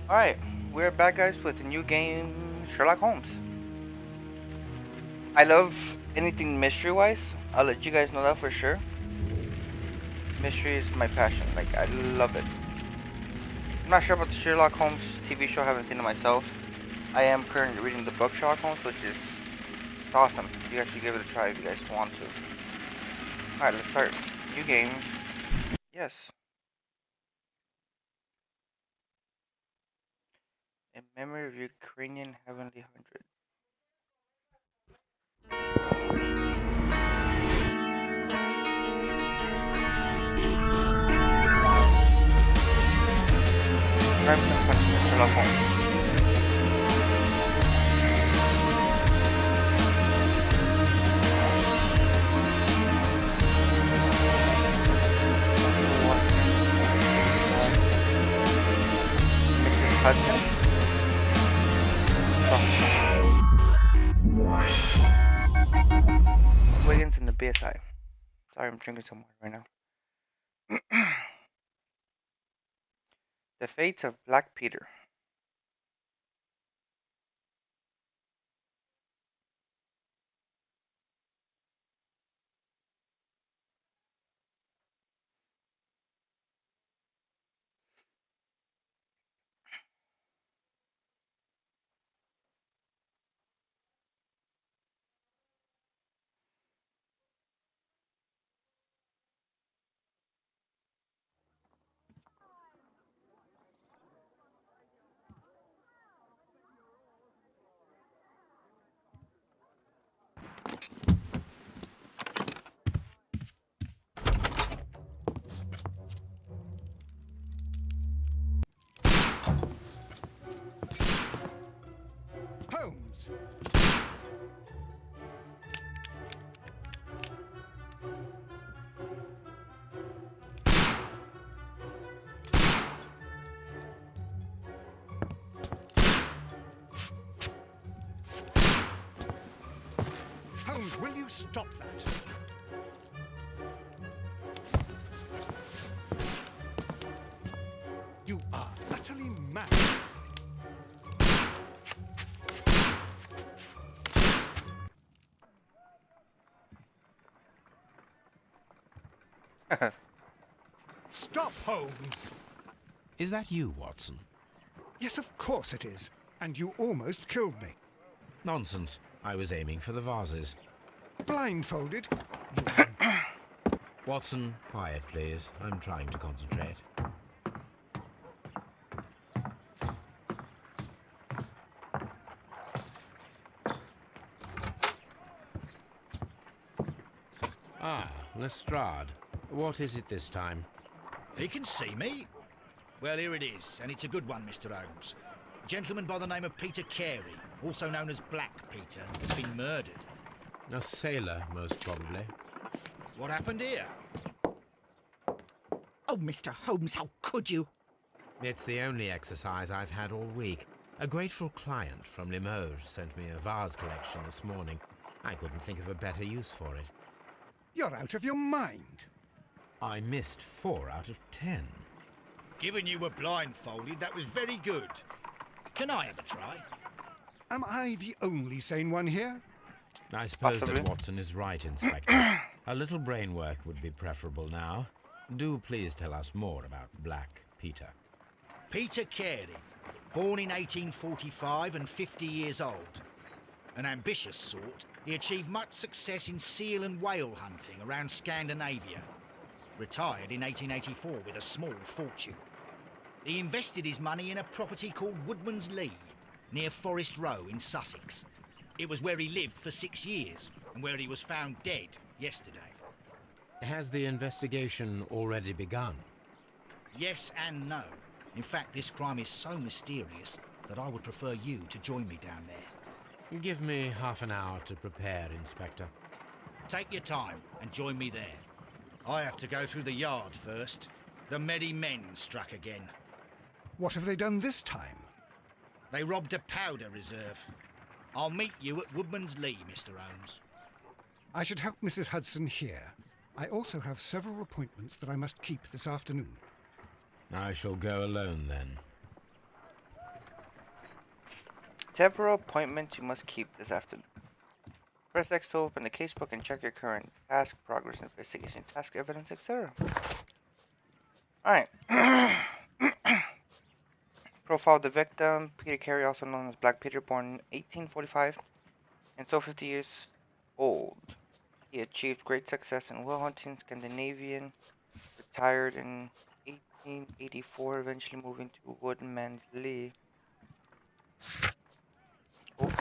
Alright, we're back guys with a new game, Sherlock Holmes. I love anything mystery wise. I'll let you guys know that for sure. Mystery is my passion, like I love it. I'm not sure about the Sherlock Holmes TV show, I haven't seen it myself. I am currently reading the book Sherlock Holmes, which is awesome. You guys should give it a try if you guys want to. Alright, let's start. New game. Yes. In memory of Ukrainian Heavenly Hundred. Crimes and Punishment, Sherlock Holmes. Mrs. Hudson? Wiggins and the BSI. Sorry, I'm drinking some water right now. The Fates of Black Peter. Holmes! Holmes, will you stop that? You are utterly mad. Stop, Holmes! Is that you, Watson? Yes, of course it is. And you almost killed me. Nonsense. I was aiming for the vases. Blindfolded? Watson, quiet, please. I'm trying to concentrate. Ah, Lestrade. What is it this time? He can see me. Well, here it is, and it's a good one, Mr. Holmes. A gentleman by the name of Peter Carey, also known as Black Peter, has been murdered. A sailor, most probably. What happened here? Oh, Mr. Holmes, how could you? It's the only exercise I've had all week. A grateful client from Limoges sent me a vase collection this morning. I couldn't think of a better use for it. You're out of your mind. I missed 4 out of 10. Given you were blindfolded, that was very good. Can I have a try? Am I the only sane one here? I suppose Possibly. that Watson is right, Inspector. A little brain work would be preferable now. Do please tell us more about Black Peter. Peter Carey, born in 1845 and 50 years old. An ambitious sort, he achieved much success in seal and whale hunting around Scandinavia. Retired in 1884 with a small fortune. He invested his money in a property called Woodman's Lee, near Forest Row in Sussex. It was where he lived for 6 years, and where he was found dead yesterday. Has the investigation already begun? Yes and no. In fact, this crime is so mysterious that I would prefer you to join me down there. Give me half an hour to prepare, Inspector. Take your time and join me there. I have to go through the yard first. The Merry Men struck again. What have they done this time? They robbed a powder reserve. I'll meet you at Woodman's Lee, Mr. Holmes. I should help Mrs. Hudson here. I also have several appointments that I must keep this afternoon. I shall go alone then. Several appointments you must keep this afternoon. Press X to open the casebook and check your current task, progress, investigation, task, evidence, etc. Alright. Profile of the victim, Peter Carey, also known as Black Peter, born in 1845 and so 50 years old. He achieved great success in whale hunting, Scandinavian, retired in 1884, eventually moving to Woodman's Lee. Oh.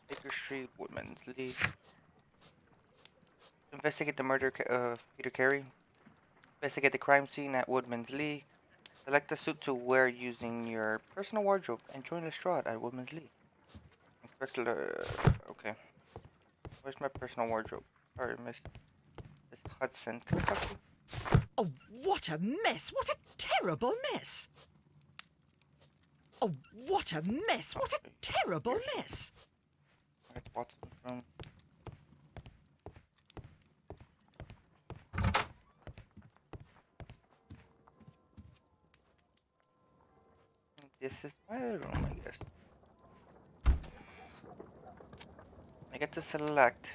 Baker Street, Woodman's Lee. Investigate the murder of Peter Carey. Investigate the crime scene at Woodman's Lee. Select a suit to wear using your personal wardrobe and join Lestrade at Woodman's Lee. Inspector, okay. Where's my personal wardrobe? Sorry, Miss Hudson. Can I talk to you? Oh, what a mess! What a terrible mess! Oh, what a mess! What a terrible mess! That's Watson's room. This is my room, I guess. I get to select.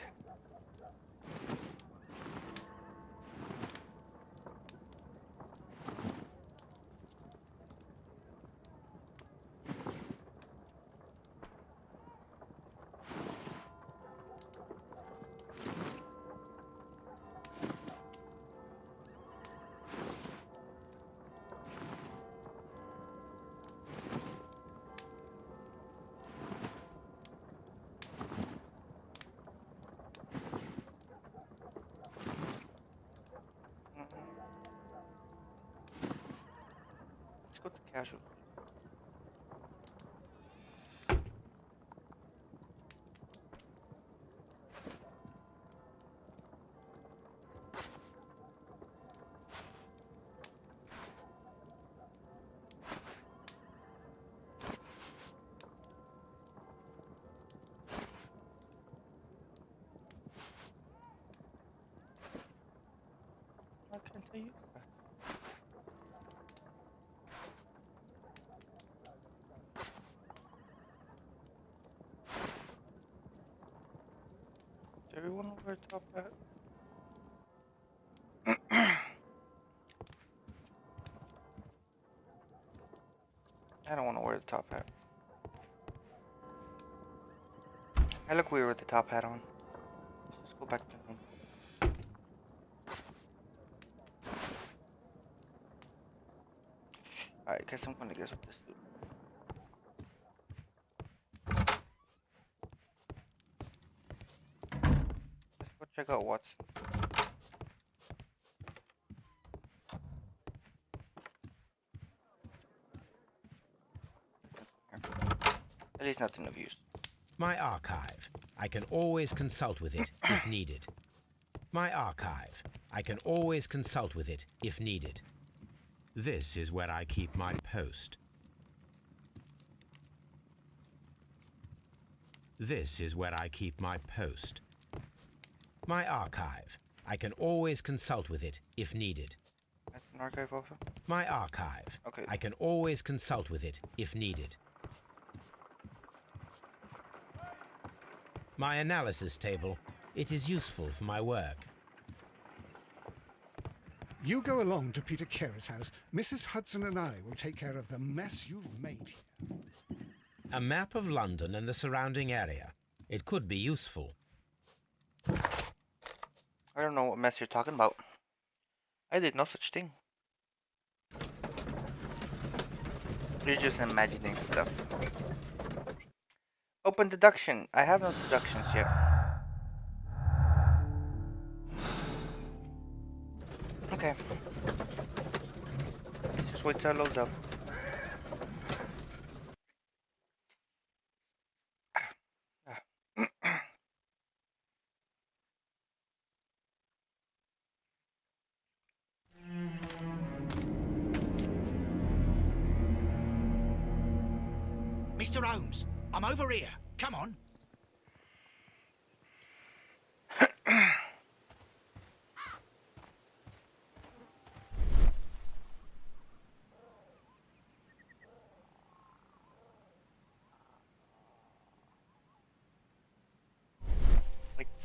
Let's go to casual. Why can't I use that? Does everyone know where top hat? I don't want to wear the top hat. I look weird with the top hat on. Let's just go back to the room. Alright, guess I'm gonna guess with this suit. Let's go check out Watson. At least nothing of use. My archive. I can always consult with it if needed. My archive. I can always consult with it if needed. This is where I keep my post. This is where I keep my post. My archive. I can always consult with it if needed. That's an archive also? My archive. Okay. I can always consult with it if needed. My analysis table. It is useful for my work. You go along to Peter Carey's house. Mrs. Hudson and I will take care of the mess you've made here. A map of London and the surrounding area. It could be useful. I don't know what mess you're talking about. I did no such thing. You're just imagining stuff. Open deduction. I have no deductions yet. Okay. Let's just wait till it loads up. Mr. Holmes, I'm over here. Come on.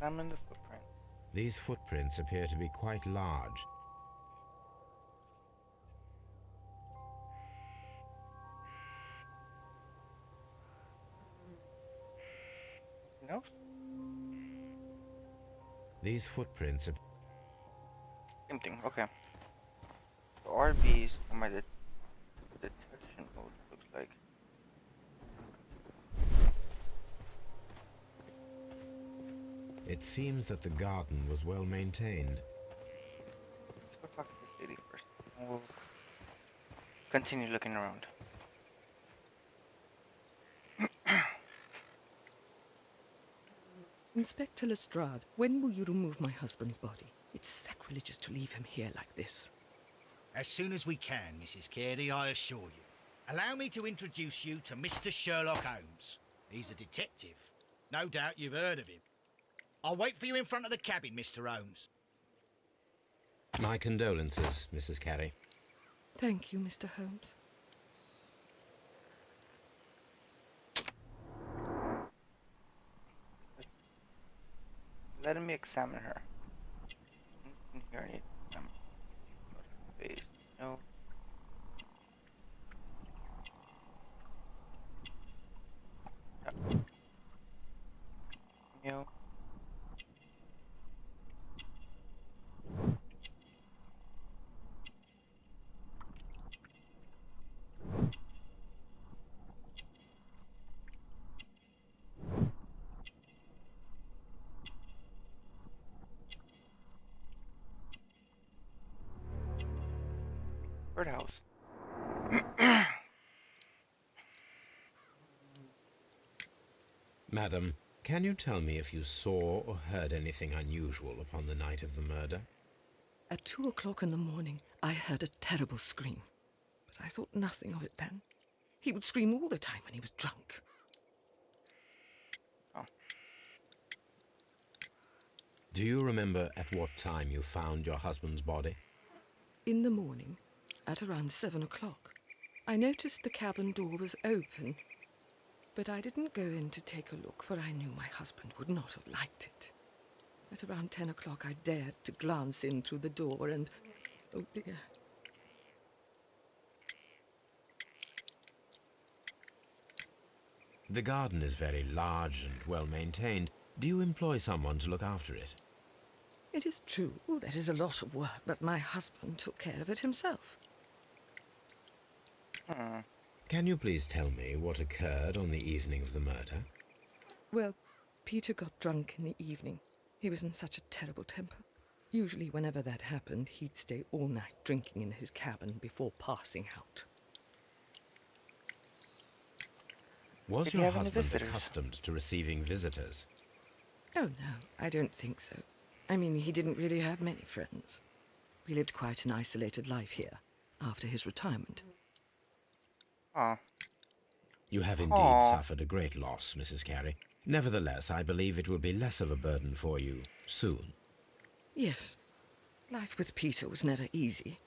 Examine the footprint. These footprints appear to be quite large. Anything else? These footprints are... Same thing. Okay. So RB's on my detection mode. Looks like. It seems that the garden was well maintained. Let's go talk to this lady first. And we'll continue looking around. Inspector Lestrade, when will you remove my husband's body? It's sacrilegious to leave him here like this. As soon as we can, Mrs. Carey, I assure you. Allow me to introduce you to Mr. Sherlock Holmes. He's a detective. No doubt you've heard of him. I'll wait for you in front of the cabin, Mr. Holmes. My condolences, Mrs. Carey. Thank you, Mr. Holmes. Let me examine her. Here I need face. No. No. Birdhouse. Madam, can you tell me if you saw or heard anything unusual upon the night of the murder? At 2 o'clock in the morning, I heard a terrible scream. But I thought nothing of it then. He would scream all the time when he was drunk. Oh. Do you remember at what time you found your husband's body? In the morning, at around 7 o'clock, I noticed the cabin door was open. But I didn't go in to take a look, for I knew my husband would not have liked it. At around 10 o'clock, I dared to glance in through the door and... oh dear. The garden is very large and well maintained. Do you employ someone to look after it? It is true, there is a lot of work, but my husband took care of it himself. Can you please tell me what occurred on the evening of the murder? Well, Peter got drunk in the evening. He was in such a terrible temper. Usually whenever that happened, he'd stay all night drinking in his cabin before passing out. Was Did he your have any husband visitors? accustomed to receiving visitors? Oh, no, I don't think so. I mean, he didn't really have many friends. We lived quite an isolated life here, after his retirement. Oh. You have indeed Aw. suffered a great loss, Mrs. Carey. Nevertheless, I believe it will be less of a burden for you soon. Yes, life with Peter was never easy,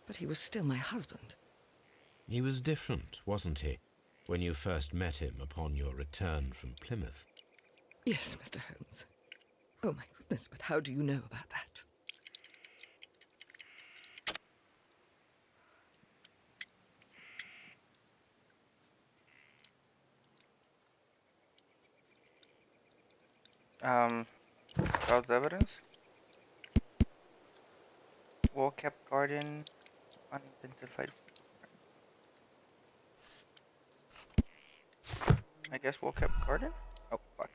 but he was still my husband. He was different, wasn't he, when you first met him upon your return from Plymouth? Yes, Mr. Holmes. Oh, my goodness, but how do you know about that? Browse evidence. Well-kept garden. Unidentified. I guess well-kept garden? Oh, fuck.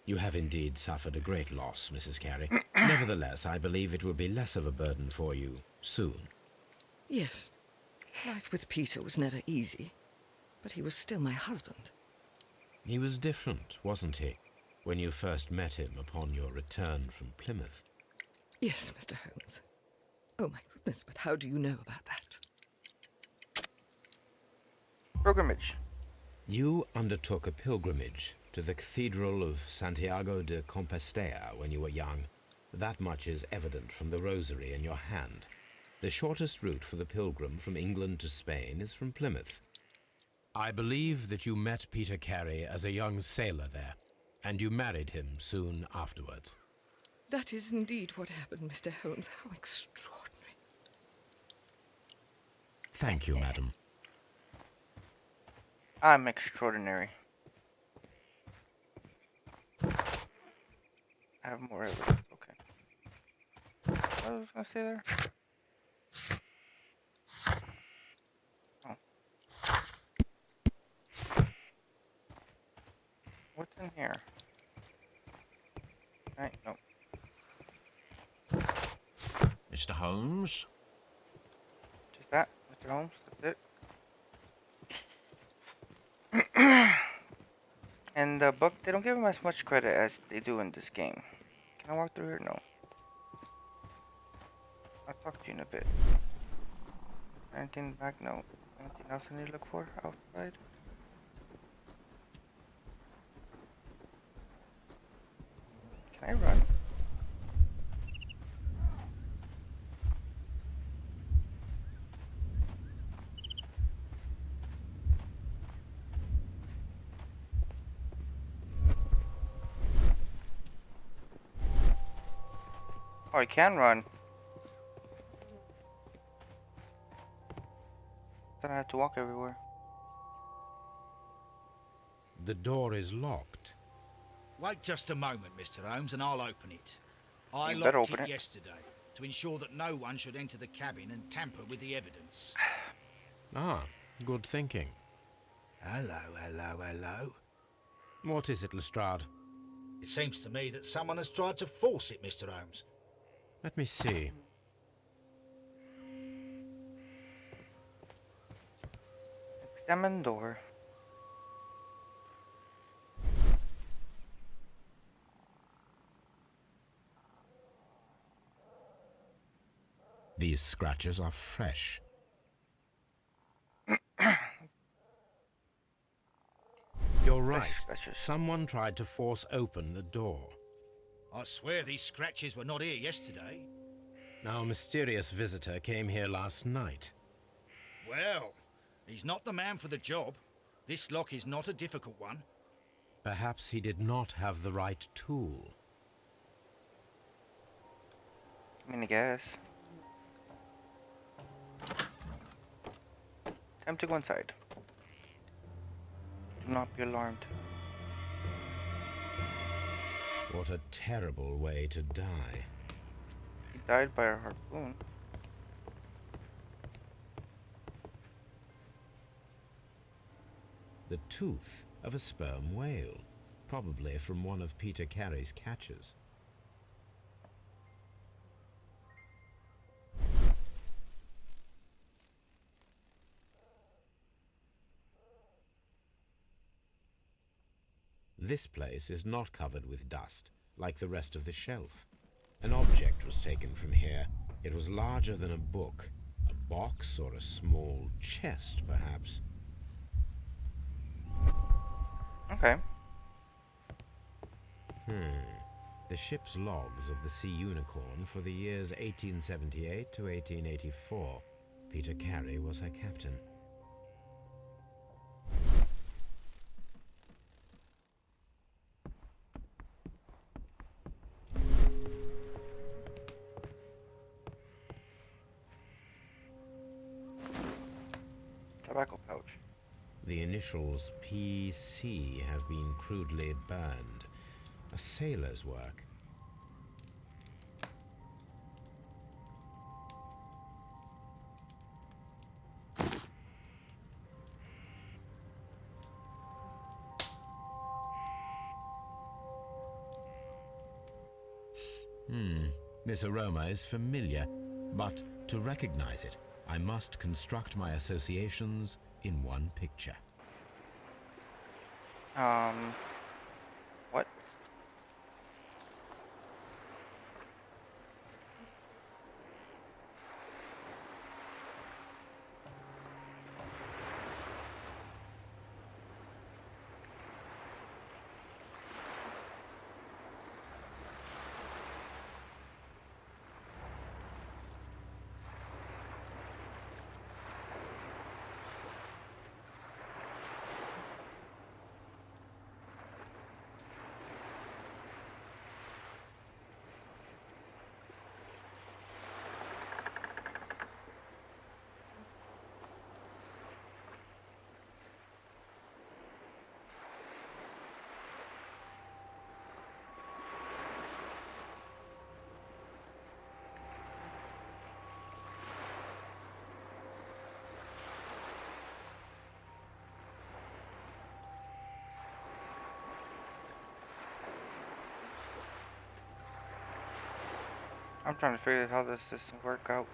You have indeed suffered a great loss, Mrs. Carey. Nevertheless, I believe it will be less of a burden for you soon. Yes, life with Peter was never easy, but he was still my husband. He was different, wasn't he, when you first met him upon your return from Plymouth? Yes, Mr. Holmes. Oh, my goodness, but how do you know about that? Pilgrimage. You undertook a pilgrimage to the Cathedral of Santiago de Compostela when you were young. That much is evident from the rosary in your hand. The shortest route for the pilgrim from England to Spain is from Plymouth. I believe that you met Peter Carey as a young sailor there, and you married him soon afterwards. That is indeed what happened, Mr. Holmes. How extraordinary. Thank you, madam. I'm extraordinary. I have more evidence. Okay. What was I gonna say there? Oh. What's in here? Right, no. Mr. Holmes? Just that, Mr. Holmes, that's it. In the book, they don't give him as much credit as they do in this game. Can I walk through here? No. I'll talk to you in a bit. Anything back? No. Anything else I need to look for outside? Can I run? Oh, I can run. Then I have to walk everywhere. The door is locked. Wait just a moment, Mr. Holmes, and I'll open it. I You better locked open it it. yesterday to ensure that no one should enter the cabin and tamper with the evidence. Ah, good thinking. Hello, hello, hello. What is it, Lestrade? It seems to me that someone has tried to force it, Mr. Holmes. Let me see. Examine door. These scratches are fresh. You're right. scratches. Someone tried to force open the door. I swear these scratches were not here yesterday. Our mysterious visitor came here last night. Well, he's not the man for the job. This lock is not a difficult one. Perhaps he did not have the right tool. I mean, I guess. Time to go inside. Do not be alarmed. What a terrible way to die. He died by a harpoon. The tooth of a sperm whale, probably from one of Peter Carey's catches. This place is not covered with dust, like the rest of the shelf. An object was taken from here. It was larger than a book, a box or a small chest, perhaps. Okay. The ship's logs of the Sea Unicorn for the years 1878 to 1884. Peter Carey was her captain. Tobacco pouch. The initials PC have been crudely burned. A sailor's work. This aroma is familiar, but to recognize it, I must construct my associations in one picture. What? I'm trying to figure out how this system work out.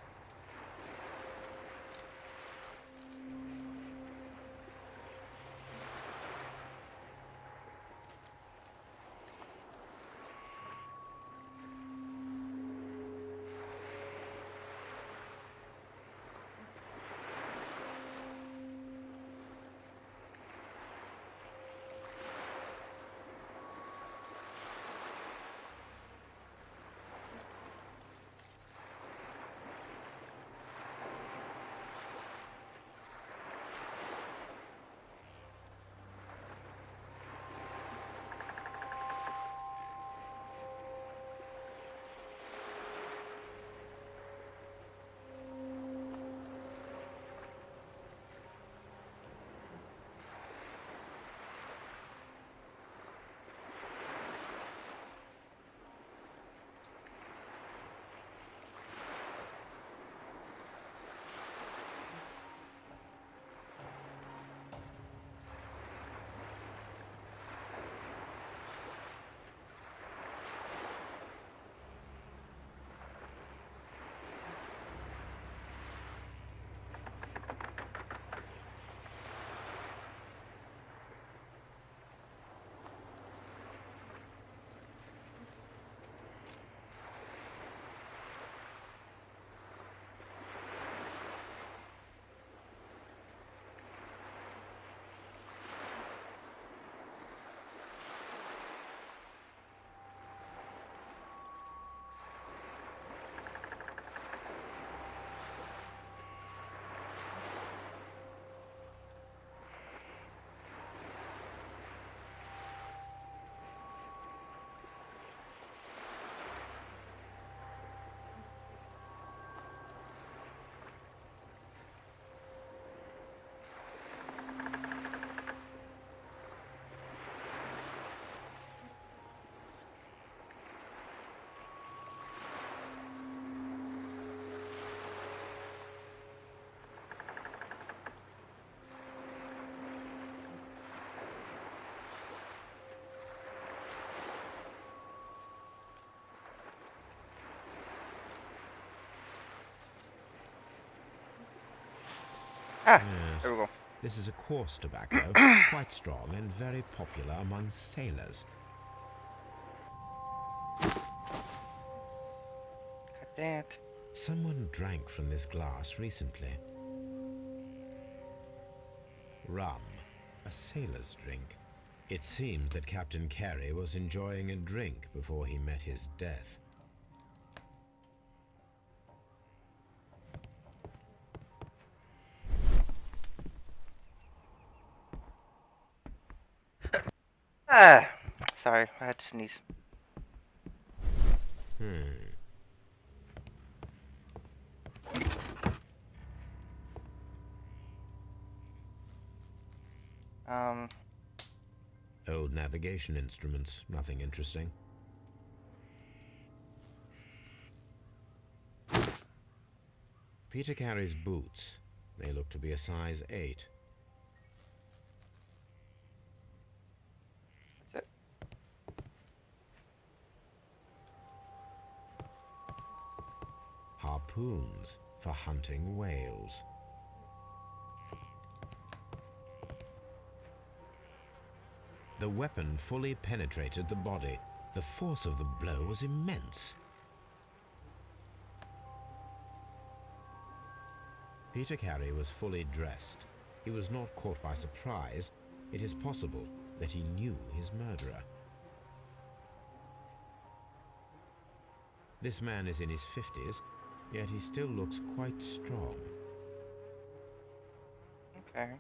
Ah, Yes. there we go. This is a coarse tobacco, quite strong and very popular among sailors. God damn it. Someone drank from this glass recently. Rum, a sailor's drink. It seems that Captain Carey was enjoying a drink before he met his death. Ah, sorry, I had to sneeze. Old navigation instruments, nothing interesting. Peter Carey's boots. They look to be a size 8. That's it. Harpoons for hunting whales. The weapon fully penetrated the body. The force of the blow was immense. Peter Carey was fully dressed. He was not caught by surprise. It is possible that he knew his murderer. This man is in his 50s, yet he still looks quite strong. Okay.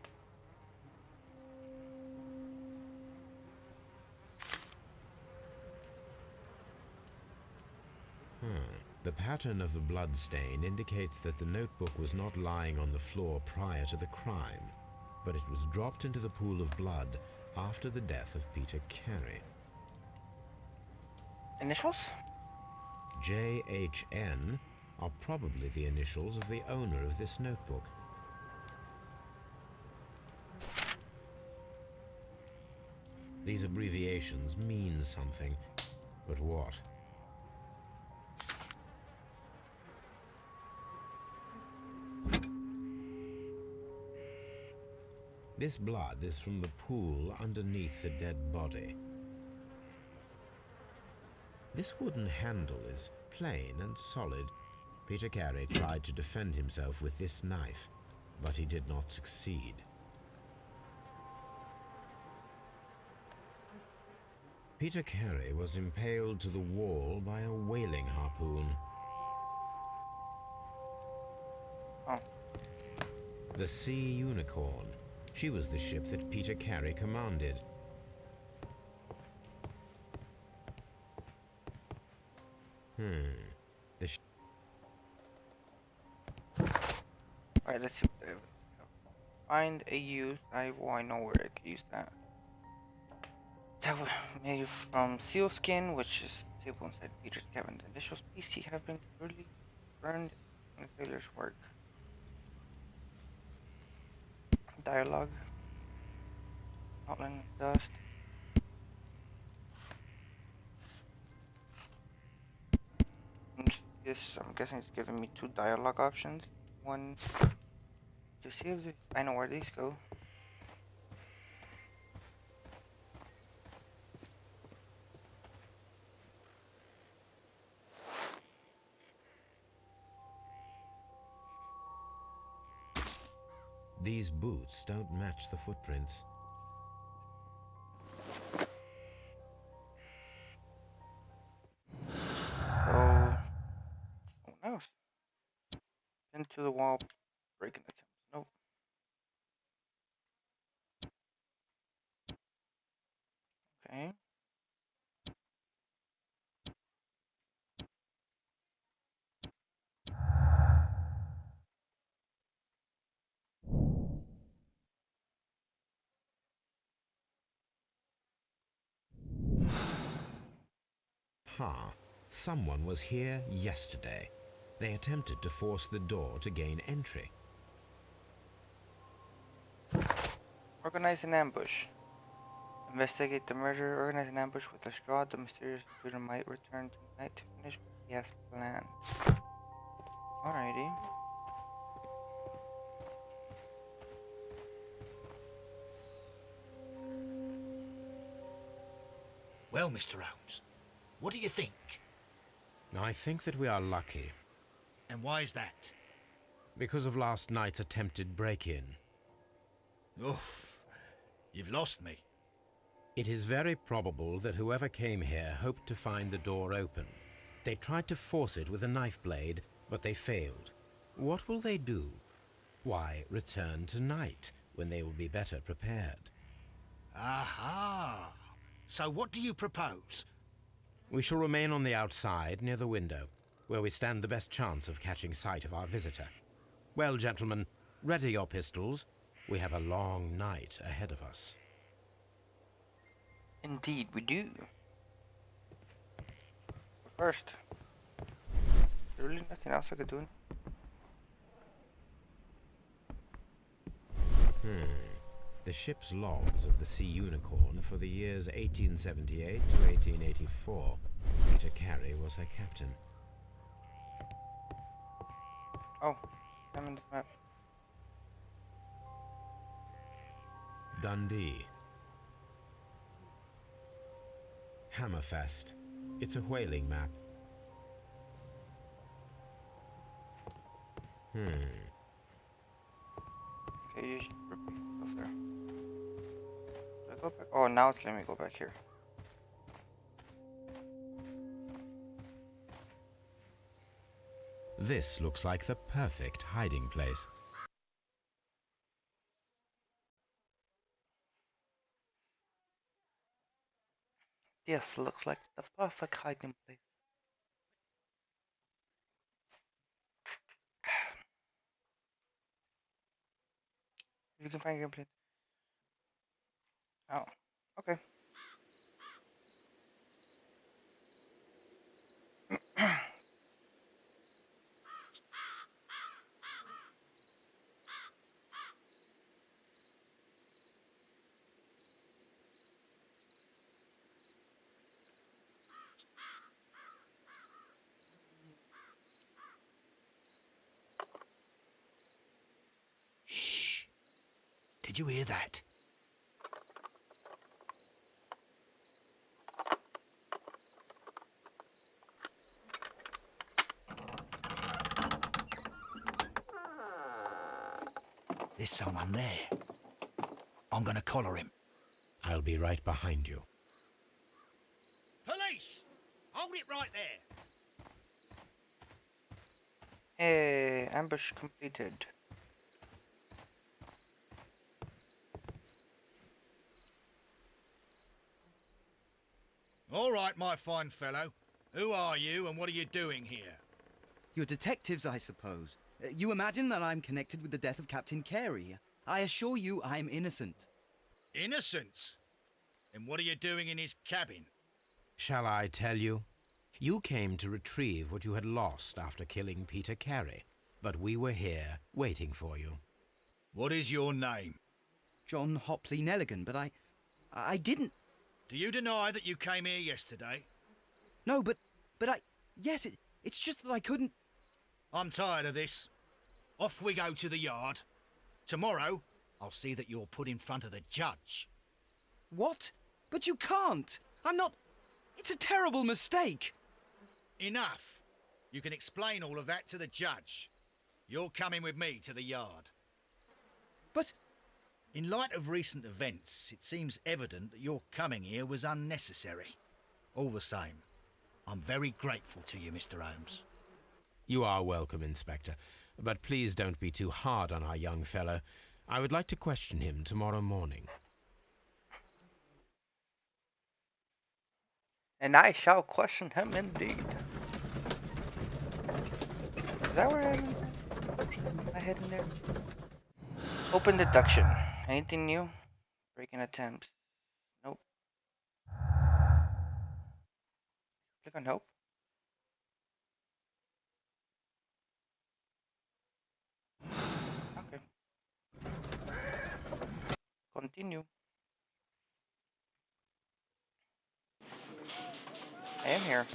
The pattern of the blood stain indicates that the notebook was not lying on the floor prior to the crime, but it was dropped into the pool of blood after the death of Peter Carey. Initials? JHN are probably the initials of the owner of this notebook. These abbreviations mean something, but what? This blood is from the pool underneath the dead body. This wooden handle is plain and solid. Peter Carey tried to defend himself with this knife, but he did not succeed. Peter Carey was impaled to the wall by a whaling harpoon. Oh. The Sea Unicorn. She was the ship that Peter Carey commanded. Alright, let's see. Find a use. I know where I can use that. That was made from sealskin, which is stable inside Peter's cabin. The initial species have been thoroughly burned in the sailor's work. Dialogue. Outline dust. I'm guessing it's giving me 2 dialogue options. One to see if I know where these go. These boots don't match the footprints. So, what else? Into the wall, breaking attempts. Nope. Okay. Someone was here yesterday. They attempted to force the door to gain entry. Organize an ambush. Investigate the murder. Organize an ambush with a straw. The mysterious intruder might return tonight to finish what he has planned. Alrighty. Well, Mr. Holmes, what do you think? I think that we are lucky. And why is that? Because of last night's attempted break-in. Oof, you've lost me. It is very probable that whoever came here hoped to find the door open. They tried to force it with a knife blade, but they failed. What will they do? Why, return tonight, when they will be better prepared. Aha! So what do you propose? We shall remain on the outside, near the window, where we stand the best chance of catching sight of our visitor. Well, gentlemen, ready your pistols. We have a long night ahead of us. Indeed, we do. But first, there's really nothing else I could do. The ship's logs of the Sea Unicorn for the years 1878 to 1884. Peter Carey was her captain. Oh, I'm in the map. Dundee. Hammerfest. It's a whaling map. Okay, you should repeat yourself there. Do I go back? Oh, now it's letting me go back here. This looks like the perfect hiding place. Yes, looks like the perfect hiding place. If you can find gameplay. Oh, okay. Did you hear that? There's someone there. I'm gonna collar him. I'll be right behind you. Police! Hold it right there. Hey, ambush completed. All right, my fine fellow. Who are you and what are you doing here? You're detectives, I suppose. You imagine that I'm connected with the death of Captain Carey. I assure you I'm innocent. Innocence? And what are you doing in his cabin? Shall I tell you? You came to retrieve what you had lost after killing Peter Carey, but we were here waiting for you. What is your name? John Hopley Nelligan, but I didn't... Do you deny that you came here yesterday? No, but yes, it's just that I couldn't... I'm tired of this. Off we go to the yard. Tomorrow, I'll see that you're put in front of the judge. What? But you can't! I'm not... It's a terrible mistake! Enough. You can explain all of that to the judge. You're coming with me to the yard. But... In light of recent events, it seems evident that your coming here was unnecessary. All the same, I'm very grateful to you, Mr. Holmes. You are welcome, Inspector, but please don't be too hard on our young fellow. I would like to question him tomorrow morning. And I shall question him indeed. Is that where I'm I head in there? Open deduction. Anything new? Breaking attempts. Nope. Click on help. Okay. Continue. I am here.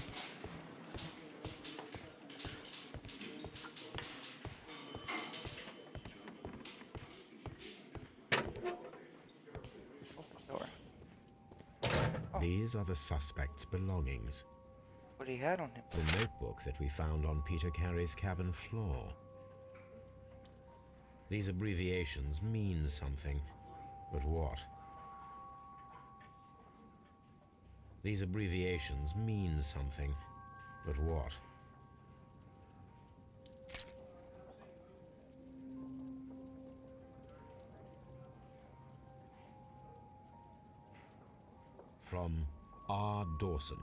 Open door. Oh, These are the suspect's belongings. what he had on him. The notebook that we found on Peter Carey's cabin floor. These abbreviations mean something, but what? These abbreviations mean something, but what? From R. Dawson.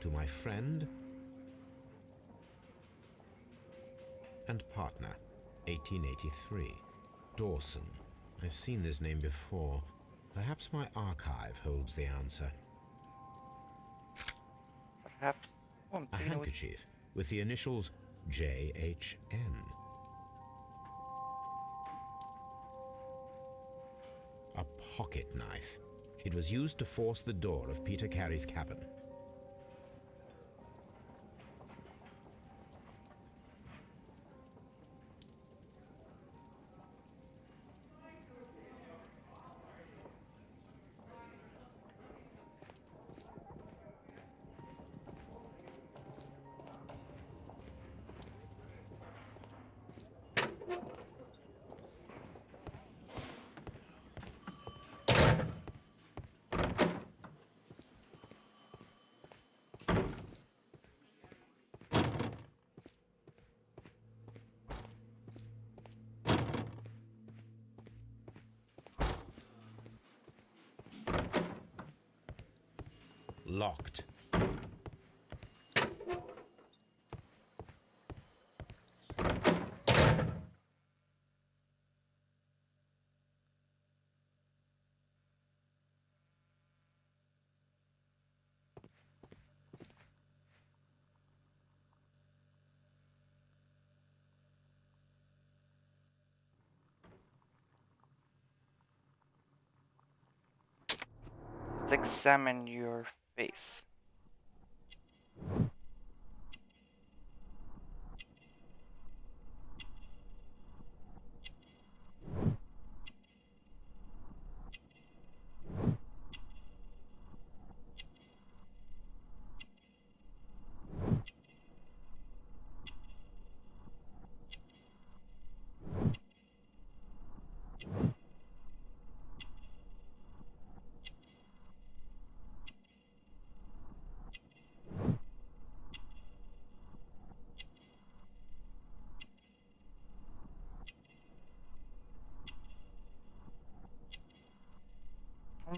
To my friend and partner, 1883. Dawson. I've seen this name before. Perhaps my archive holds the answer. Perhaps. Oh, A handkerchief with the initials JHN. A pocket knife. It was used to force the door of Peter Carey's cabin. Locked. Let's examine your face.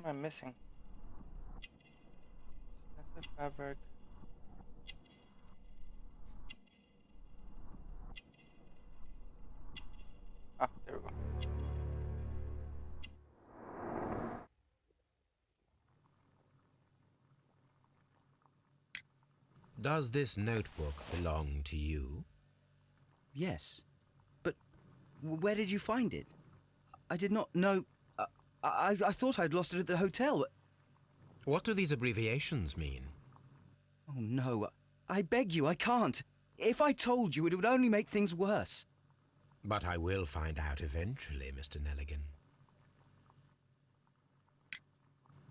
am I missing? Expensive fabric. Ah, there we go. Does this notebook belong to you? Yes. But where did you find it? I did not know... I thought I'd lost it at the hotel. What do these abbreviations mean? Oh, no. I beg you, I can't. If I told you, it would only make things worse. But I will find out eventually, Mr. Nelligan.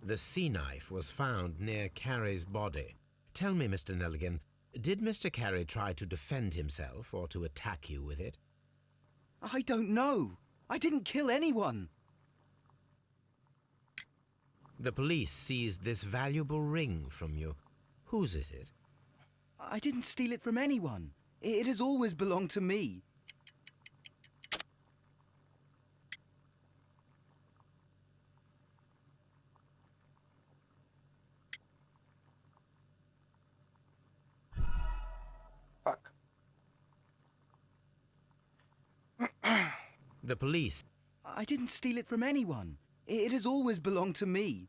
The sea knife was found near Carey's body. Tell me, Mr. Nelligan, did Mr. Carey try to defend himself or to attack you with it? I don't know. I didn't kill anyone. The police seized this valuable ring from you. Whose is it? I didn't steal it from anyone. It has always belonged to me. Fuck. The police. I didn't steal it from anyone. It has always belonged to me.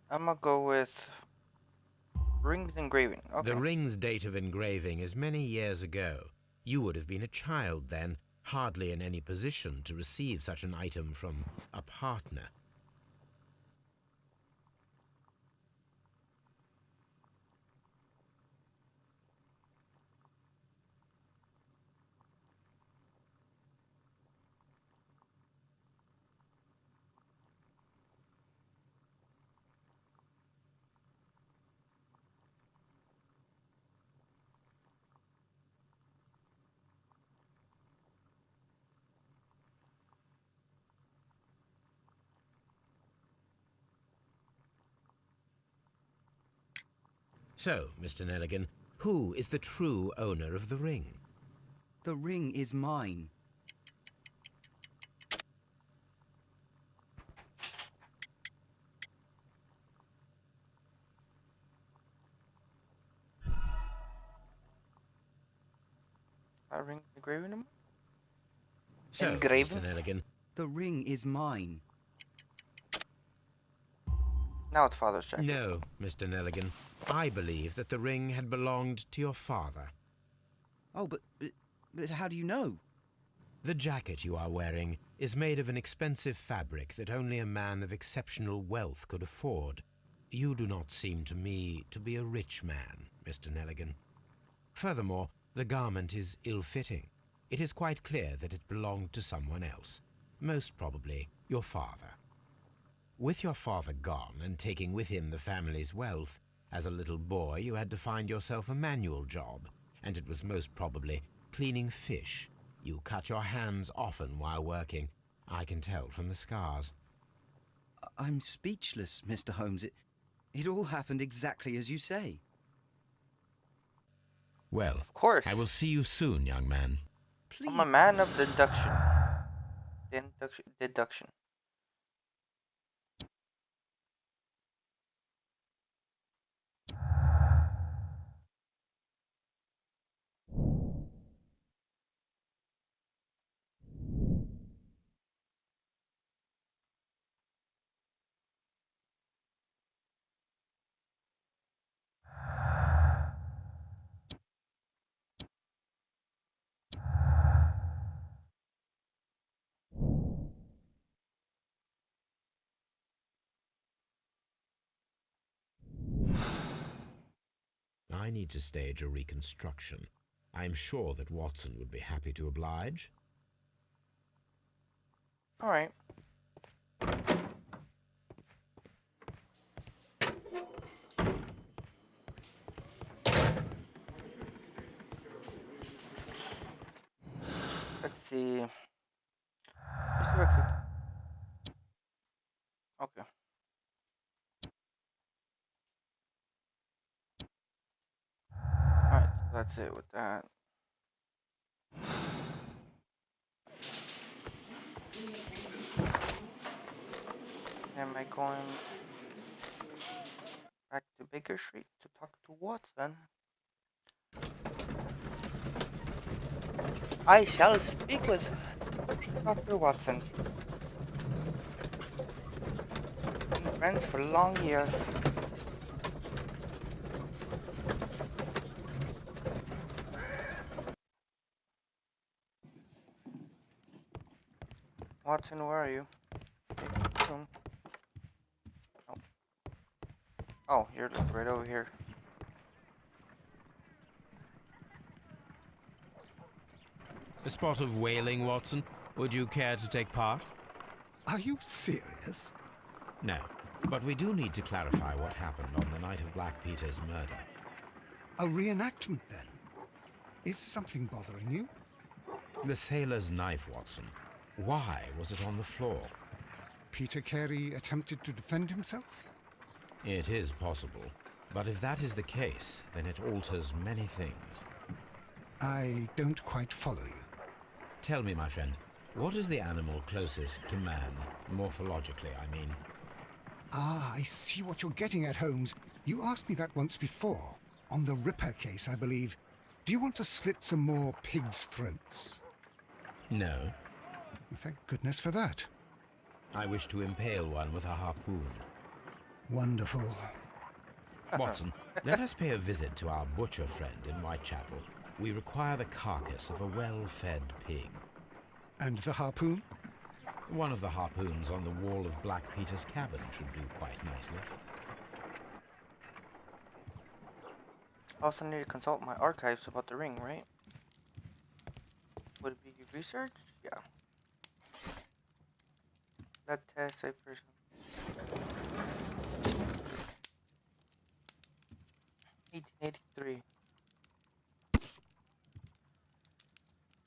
I'm gonna go with rings engraving. Okay. The ring's date of engraving is many years ago. You would have been a child then, hardly in any position to receive such an item from a partner. So, Mr. Nelligan, who is the true owner of the ring? The ring is mine. A ring engraving them? So, Engraving? Mr. Nelligan, The ring is mine. Now it's father's jacket. no, Mr. Nelligan. I believe that the ring had belonged to your father. Oh, but how do you know? The jacket you are wearing is made of an expensive fabric that only a man of exceptional wealth could afford. You do not seem to me to be a rich man, Mr. Nelligan. Furthermore, the garment is ill-fitting. It is quite clear that it belonged to someone else, most probably your father. With your father gone and taking with him the family's wealth, as a little boy you had to find yourself a manual job, and it was most probably cleaning fish. You cut your hands often while working. I can tell from the scars. I'm speechless, Mr. Holmes. It all happened exactly as you say. Well, Of course. I will see you soon, young man. Please. I'm a man of deduction. Deduction. I need to stage a reconstruction. I am sure that Watson would be happy to oblige. All right. Let's see. Let's see if I could. Okay. Alright, so that's it with that. Am I going back to Baker Street to talk to Watson? I shall speak with Dr. Watson. Been friends for long years. Watson, where are you? Room. Oh. Oh, you're like right over here. A spot of whaling, Watson? Would you care to take part? Are you serious? No, but we do need to clarify what happened on the night of Black Peter's murder. A reenactment, then? Is something bothering you? The sailor's knife, Watson. Why was it on the floor? Peter Carey attempted to defend himself? It is possible, but if that is the case, then it alters many things. I don't quite follow you. Tell me, my friend, what is the animal closest to man, morphologically, I mean? Ah, I see what you're getting at, Holmes. You asked me that once before. On the Ripper case, I believe. Do you want to slit some more pigs' throats? No. Thank goodness for that. I wish to impale one with a harpoon. Wonderful. Watson, let us pay a visit to our butcher friend in Whitechapel. We require the carcass of a well-fed pig. And the harpoon? One of the harpoons on the wall of Black Peter's cabin should do quite nicely. I also need to consult my archives about the ring, right? Would it be research? Yeah. Blood test, a person. $1883.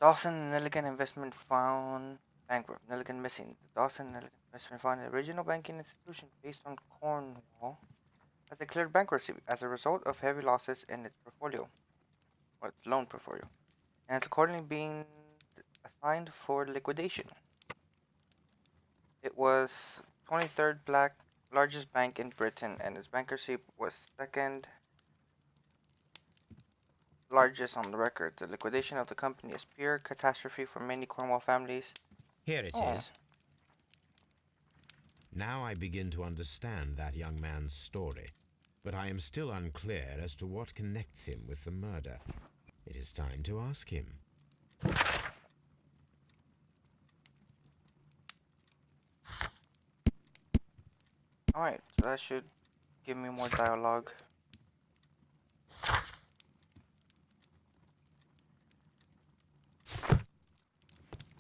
Dawson and Nelligan investment found bankrupt. Nelligan missing. The Dawson and Nelligan investment fund, an original banking institution based on Cornwall, has declared bankruptcy as a result of heavy losses in its portfolio, or its loan portfolio, and it's accordingly being assigned for liquidation. It was 23rd largest bank in Britain, and its bankruptcy was second largest on the record. The liquidation of the company is pure catastrophe for many Cornwall families. Here it Oh. is. Now I begin to understand that young man's story, but I am still unclear as to what connects him with the murder. It is time to ask him. Alright, so that should give me more dialogue.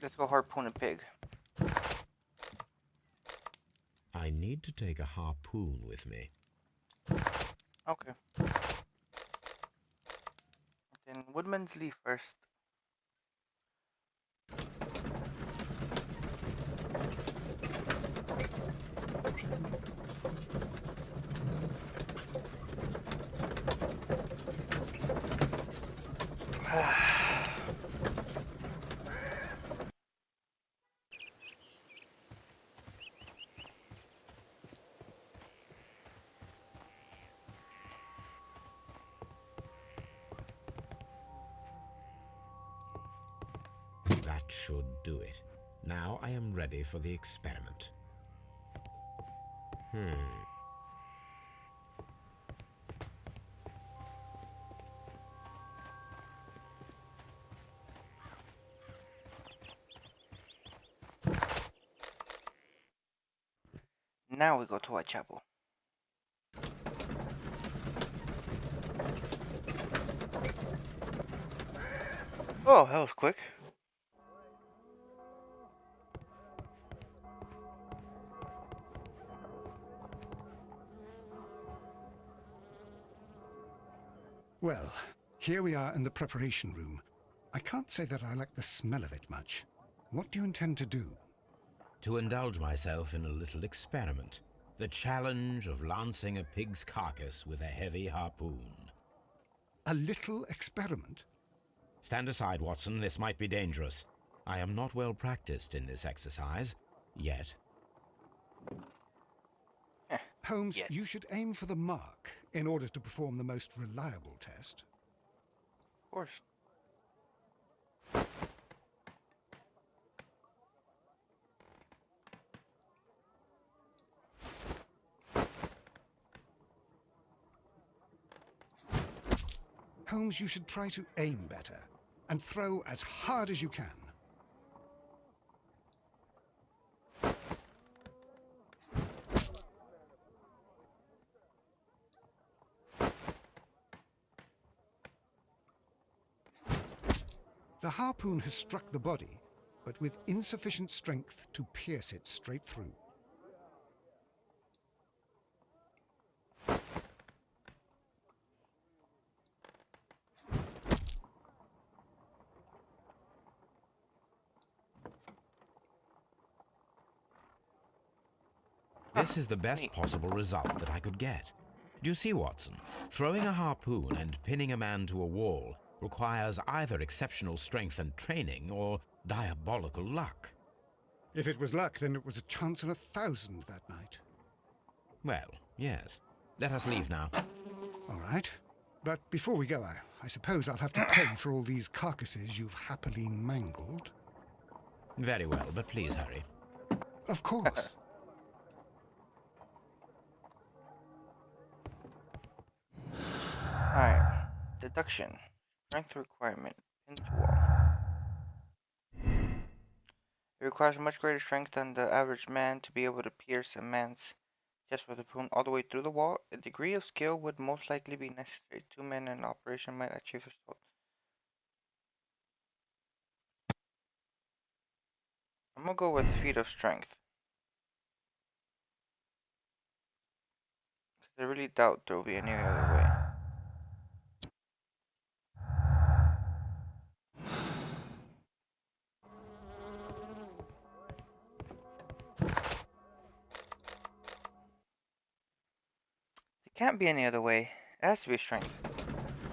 Let's go harpoon a pig. I need to take a harpoon with me. Okay. Then Woodman's Lee first. That should do it. Now I am ready for the experiment. Now we go to Whitechapel. Oh, that was quick. Well, here we are in the preparation room. I can't say that I like the smell of it much. What do you intend to do? To indulge myself in a little experiment. The challenge of lancing a pig's carcass with a heavy harpoon. A little experiment? Stand aside, Watson. This might be dangerous. I am not well practiced in this exercise. Yet. Holmes, Yes. you should aim for the mark in order to perform the most reliable test. Of course. Holmes, you should try to aim better and throw as hard as you can. The harpoon has struck the body, but with insufficient strength to pierce it straight through. This is the best neat. possible result that I could get. Do you see, Watson? Throwing a harpoon and pinning a man to a wall requires either exceptional strength and training or diabolical luck. If it was luck, then it was a chance in 1,000 that night. Well, yes. Let us leave now. All right. But before we go, I suppose I'll have to pay for all these carcasses you've happily mangled. Very well, but please hurry. Of course. Alright. Deduction. Strength requirement. Pin to wall. It requires much greater strength than the average man to be able to pierce a man's chest with a spoon all the way through the wall. A degree of skill would most likely be necessary. 2 men in operation might achieve this result. I'm gonna go with feat of strength. Because I really doubt there will be any other way. There can't be any other way. It has to be strength.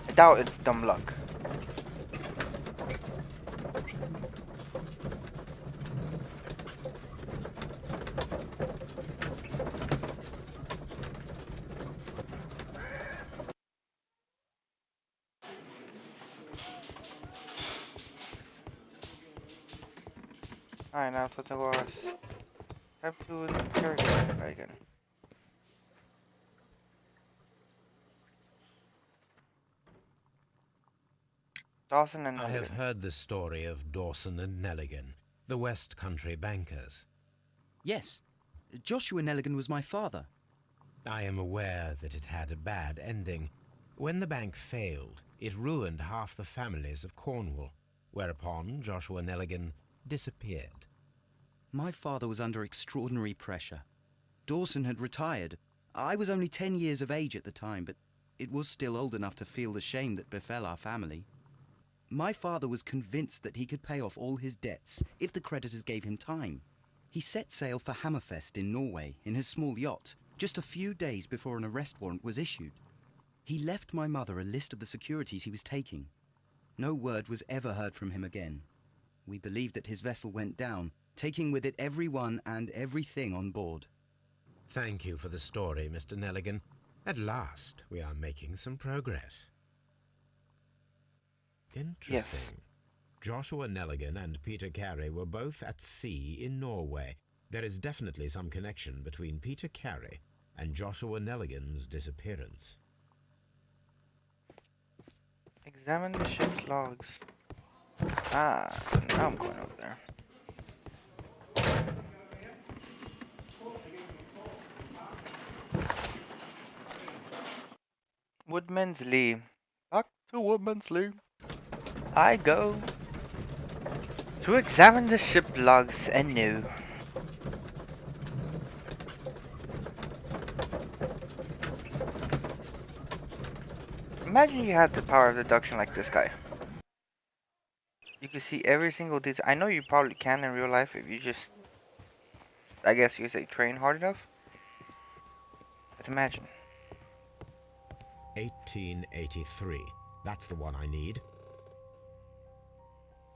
I doubt it's dumb luck. Alright, now to go us. Have to interrogate this guy again. Dawson and I have Nelligan. heard the story of Dawson and Nelligan, the West Country bankers. Yes, Joshua Nelligan was my father. I am aware that it had a bad ending. When the bank failed, it ruined half the families of Cornwall, whereupon Joshua Nelligan disappeared. My father was under extraordinary pressure. Dawson had retired. I was only 10 years of age at the time, but it was still old enough to feel the shame that befell our family. My father was convinced that he could pay off all his debts if the creditors gave him time. He set sail for Hammerfest in Norway in his small yacht, just a few days before an arrest warrant was issued. He left my mother a list of the securities he was taking. No word was ever heard from him again. We believe that his vessel went down, taking with it everyone and everything on board. Thank you for the story, Mr. Nelligan. At last, we are making some progress. Interesting. Joshua Nelligan and Peter Carey were both at sea in Norway. There is definitely some connection between Peter Carey and Joshua Nelligan's disappearance. Examine the ship's logs. Ah, so now I'm going over there. Woodman's Lee. Back to Woodman's Lee. I go to examine the ship logs anew. Imagine you had the power of deduction like this guy. You can see every single detail. I know you probably can in real life if you just, I guess you could say, train hard enough. But imagine. 1883. That's the one I need.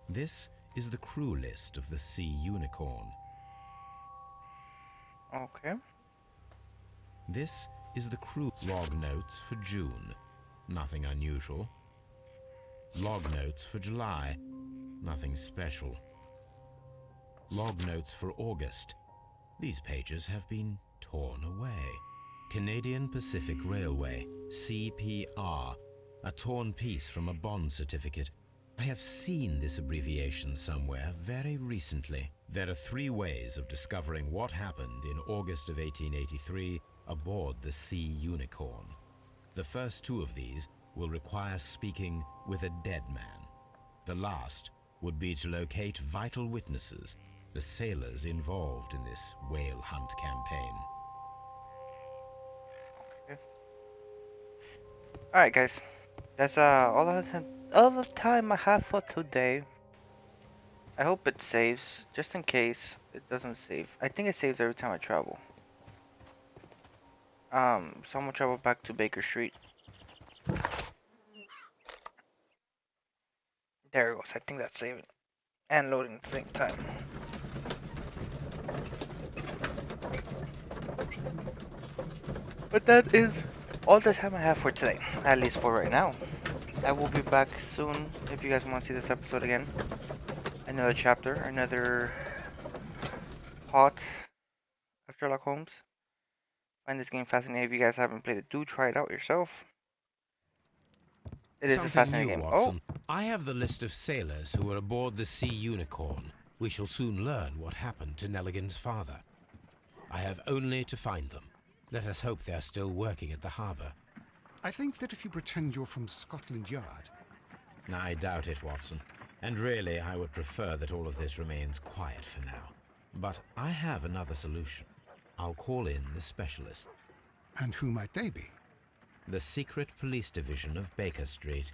This is the crew list of the Sea Unicorn. Okay. This is the crew log notes for June. Nothing unusual. Log notes for July. Nothing special. Log notes for August. These pages have been torn away. Canadian Pacific Railway, CPR, a torn piece from a bond certificate. I have seen this abbreviation somewhere very recently. There are 3 ways of discovering what happened in August of 1883 aboard the Sea Unicorn. The first 2 of these will require speaking with a dead man. The last would be to locate vital witnesses, the sailors involved in this whale hunt campaign. Alright guys, that's all the time I have for today. I hope it saves, just in case it doesn't save. I think it saves every time I travel. So I'm gonna travel back to Baker Street. There it goes, I think that's saving and loading at the same time. But that is all the time I have for today, at least for right now. I will be back soon if you guys want to see this episode again. Another chapter, another part of Sherlock Holmes. Find this game fascinating. If you guys haven't played it, do try it out yourself. It is a fascinating game. Watson. I have the list of sailors who were aboard the Sea Unicorn. We shall soon learn what happened to Nelligan's father. I have only to find them. Let us hope they are still working at the harbour. I think that if you pretend you're from Scotland Yard... I doubt it, Watson. And really, I would prefer that all of this remains quiet for now. But I have another solution. I'll call in the specialist. And who might they be? The secret police division of Baker Street.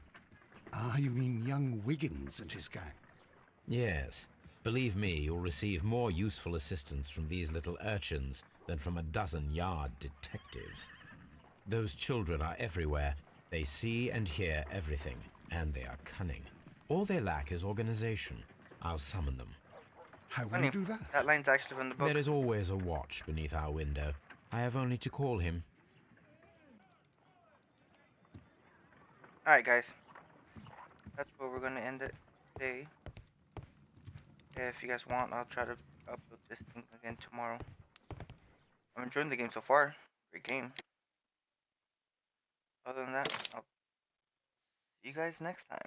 Ah, you mean young Wiggins and his gang? Yes. Believe me, you'll receive more useful assistance from these little urchins than from a dozen yard detectives. Those children are everywhere. They see and hear everything, and they are cunning. All they lack is organization. I'll summon them. How will you do that? That line's actually from the book. There is always a watch beneath our window. I have only to call him. Alright guys, that's where we're gonna end it today. If you guys want, I'll try to upload this thing again tomorrow. I'm enjoying the game so far. Great game. Other than that, I'll see you guys next time.